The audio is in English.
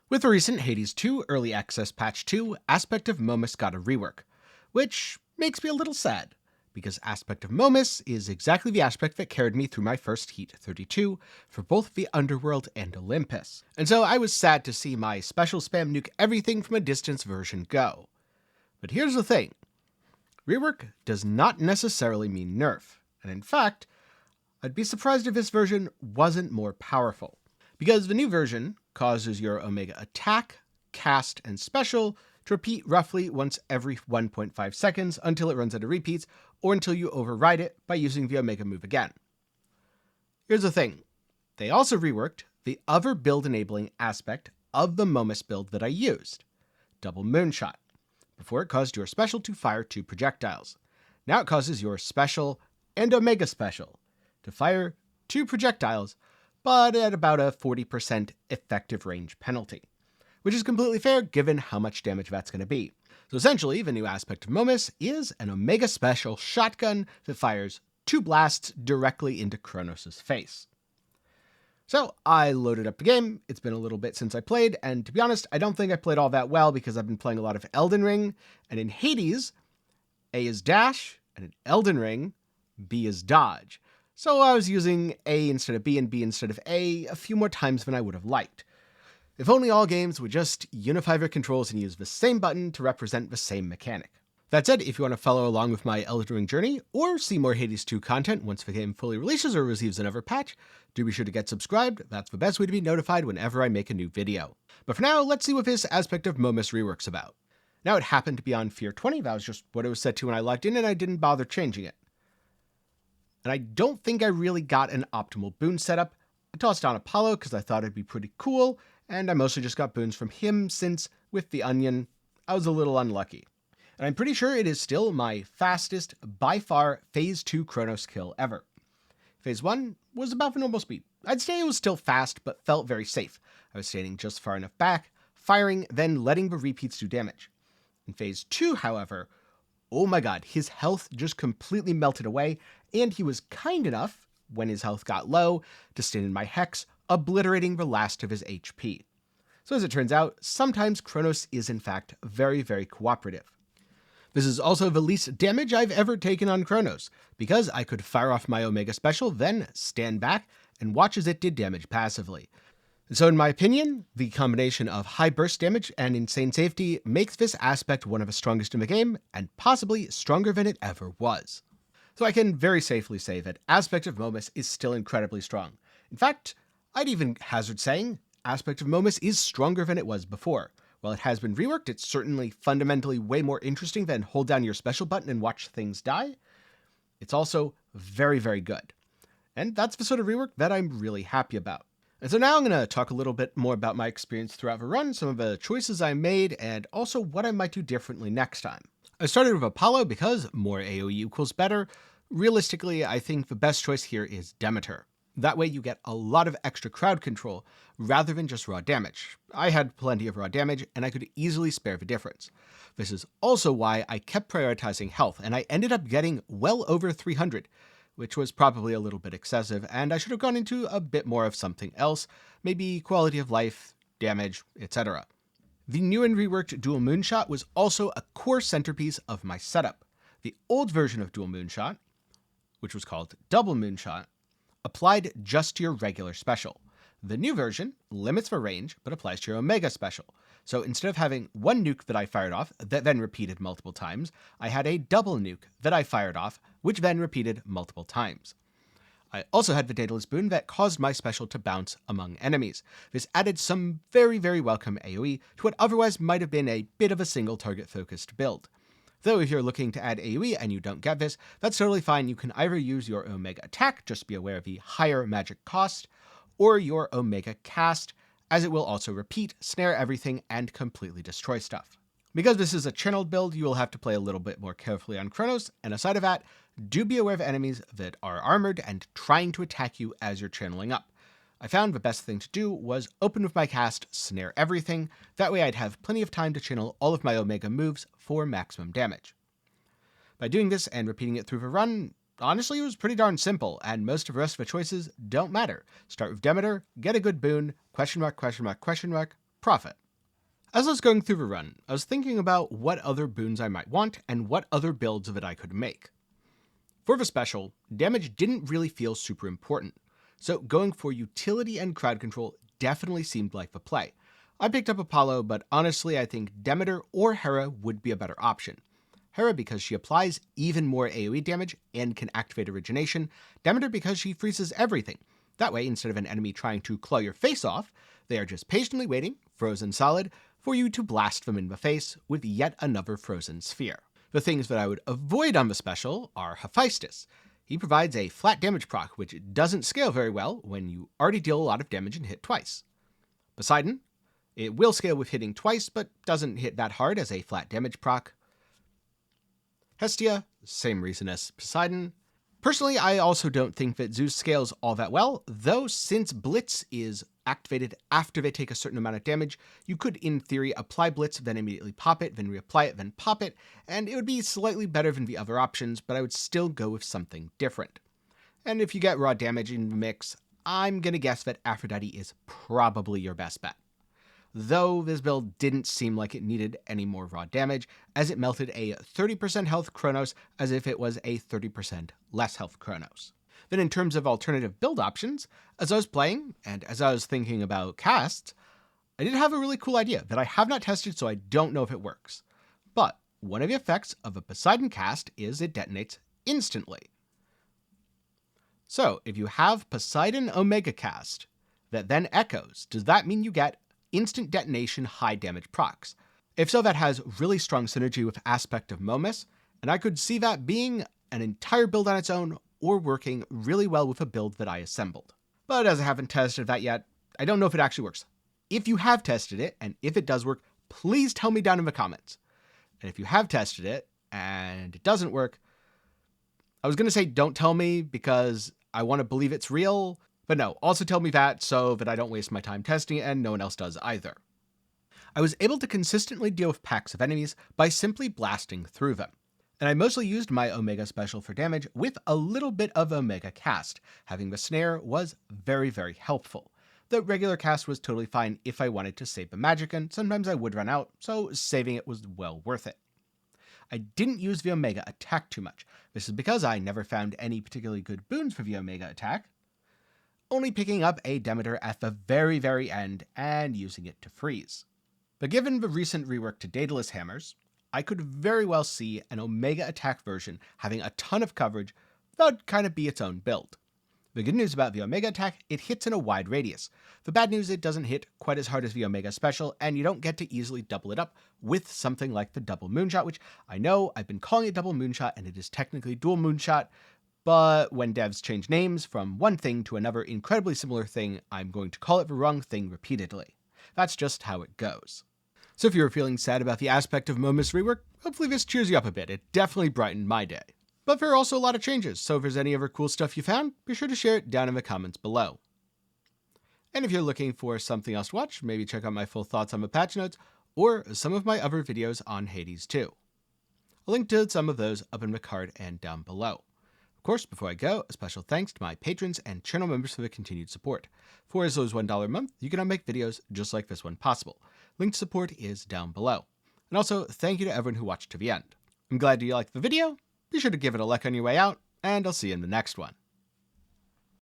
With the recent Hades 2 Early Access Patch 2, Aspect of Momus got a rework, which makes me a little sad, because Aspect of Momus is exactly the aspect that carried me through my first Heat 32 for both the Underworld and Olympus, and so I was sad to see my special spam nuke everything from a distance version go. But here's the thing, rework does not necessarily mean nerf, and in fact, I'd be surprised if this version wasn't more powerful, because the new version causes your Omega attack, cast, and special to repeat roughly once every 1.5 seconds until it runs out of repeats, or until you override it by using the Omega move again. Here's the thing, they also reworked the other build-enabling aspect of the Momus build that I used, double moonshot. Before it caused your special to fire 2 projectiles. Now it causes your special and Omega special to fire 2 projectiles, but at about a 40% effective range penalty, which is completely fair given how much damage that's going to be. So essentially, the new aspect of Momus is an Omega special shotgun that fires 2 blasts directly into Kronos' face. So I loaded up the game, it's been a little bit since I played, and to be honest, I don't think I played all that well because I've been playing a lot of Elden Ring, and in Hades, A is dash, and in Elden Ring, B is dodge. So I was using A instead of B and B instead of A few more times than I would have liked. If only all games would just unify their controls and use the same button to represent the same mechanic. That said, if you want to follow along with my Elden Ring journey, or see more Hades 2 content once the game fully releases or receives another patch, do be sure to get subscribed, that's the best way to be notified whenever I make a new video. But for now, let's see what this aspect of Momus rework's about. Now it happened to be on Fear 20, that was just what it was set to when I logged in and I didn't bother changing it. And I don't think I really got an optimal boon setup. I tossed on Apollo because I thought it'd be pretty cool, and I mostly just got boons from him since, with the onion, I was a little unlucky. And I'm pretty sure it is still my fastest, by far, Phase 2 Kronos kill ever. Phase 1 was about the normal speed. I'd say it was still fast, but felt very safe. I was standing just far enough back, firing, then letting the repeats do damage. In Phase 2, however, oh my god, his health just completely melted away, and he was kind enough, when his health got low, to stand in my hex, obliterating the last of his HP. So as it turns out, sometimes Kronos is in fact very, very cooperative. This is also the least damage I've ever taken on Kronos, because I could fire off my Omega special, then stand back and watch as it did damage passively. So in my opinion, the combination of high burst damage and insane safety makes this aspect one of the strongest in the game, and possibly stronger than it ever was. So I can very safely say that Aspect of Momus is still incredibly strong. In fact, I'd even hazard saying Aspect of Momus is stronger than it was before. While it has been reworked, it's certainly fundamentally way more interesting than hold down your special button and watch things die. It's also very, very good. And that's the sort of rework that I'm really happy about. And so now I'm going to talk a little bit more about my experience throughout the run, some of the choices I made, and also what I might do differently next time. I started with Apollo because more AoE equals better. Realistically, I think the best choice here is Demeter. That way you get a lot of extra crowd control, rather than just raw damage. I had plenty of raw damage, and I could easily spare the difference. This is also why I kept prioritizing health, and I ended up getting well over 300, which was probably a little bit excessive, and I should have gone into a bit more of something else, maybe quality of life, damage, etc. The new and reworked Dual Moonshot was also a core centerpiece of my setup. The old version of Dual Moonshot, which was called Double Moonshot, applied just to your regular special. The new version limits the range, but applies to your Omega special. So instead of having one nuke that I fired off that then repeated multiple times, I had a double nuke that I fired off, which then repeated multiple times. I also had the Daedalus boon that caused my special to bounce among enemies. This added some very, very welcome AoE to what otherwise might have been a bit of a single target focused build. Though if you're looking to add AoE and you don't get this, that's totally fine. You can either use your Omega attack, just be aware of the higher magic cost, or your Omega cast, as it will also repeat, snare everything, and completely destroy stuff. Because this is a channeled build, you will have to play a little bit more carefully on Kronos, and aside of that, do be aware of enemies that are armored and trying to attack you as you're channeling up. I found the best thing to do was open with my cast, snare everything, that way I'd have plenty of time to channel all of my Omega moves for maximum damage. By doing this and repeating it through the run, honestly it was pretty darn simple, and most of the rest of the choices don't matter. Start with Demeter, get a good boon, question mark, question mark, question mark, Profit. As I was going through the run, I was thinking about what other boons I might want and what other builds of it I could make. For the special, damage didn't really feel super important, so going for utility and crowd control definitely seemed like the play. I picked up Apollo, but honestly I think Demeter or Hera would be a better option. Hera because she applies even more AoE damage and can activate Origination, Demeter because she freezes everything. That way, instead of an enemy trying to claw your face off, they are just patiently waiting, frozen solid, for you to blast them in the face with yet another frozen sphere. The things that I would avoid on the special are Hephaestus. He provides a flat damage proc, which doesn't scale very well when you already deal a lot of damage and hit twice. Poseidon. It will scale with hitting twice, but doesn't hit that hard as a flat damage proc. Hestia, same reason as Poseidon. Personally, I also don't think that Zeus scales all that well, though since Blitz is activated after they take a certain amount of damage, you could in theory apply Blitz, then immediately pop it, then reapply it, then pop it, and it would be slightly better than the other options, but I would still go with something different. And if you get raw damage in the mix, I'm gonna guess that Aphrodite is probably your best bet. Though this build didn't seem like it needed any more raw damage, as it melted a 30% health Chronos as if it was a 30% less health Chronos. Then in terms of alternative build options, as I was playing, and as I was thinking about casts, I did have a really cool idea that I have not tested, so I don't know if it works. But one of the effects of a Poseidon cast is it detonates instantly. So if you have Poseidon Omega cast that then echoes, does that mean you get instant detonation high damage procs? If so, that has really strong synergy with Aspect of Momus, and I could see that being an entire build on its own or working really well with a build that I assembled. But as I haven't tested that yet, I don't know if it actually works. If you have tested it, and if it does work, please tell me down in the comments. And if you have tested it, and it doesn't work, I was going to say don't tell me because I want to believe it's real, but no, also tell me that so that I don't waste my time testing it and no one else does either. I was able to consistently deal with packs of enemies by simply blasting through them. And I mostly used my Omega special for damage with a little bit of Omega cast. Having the snare was very, very helpful. The regular cast was totally fine if I wanted to save the magic, and sometimes I would run out, so saving it was well worth it. I didn't use the Omega attack too much. This is because I never found any particularly good boons for the Omega attack, only picking up a Demeter at the very, very end and using it to freeze. But given the recent rework to Daedalus hammers, I could very well see an Omega attack version having a ton of coverage that would kind of be its own build. The good news about the Omega attack, it hits in a wide radius. The bad news, it doesn't hit quite as hard as the Omega special, and you don't get to easily double it up with something like the double moonshot, which I know I've been calling it double moonshot and it is technically dual moonshot, but when devs change names from one thing to another incredibly similar thing, I'm going to call it the wrong thing repeatedly. That's just how it goes. So if you were feeling sad about the Aspect of Momus rework, hopefully this cheers you up a bit. It definitely brightened my day. But there are also a lot of changes, so if there's any other cool stuff you found, be sure to share it down in the comments below. And if you're looking for something else to watch, maybe check out my full thoughts on the patch notes, or some of my other videos on Hades too. I'll link to some of those up in the card and down below. Of course, before I go, a special thanks to my patrons and channel members for the continued support. For as low as $1 a month, you can now make videos just like this one possible. Link to support is down below. And also, thank you to everyone who watched to the end. I'm glad you liked the video. Be sure to give it a like on your way out, and I'll see you in the next one.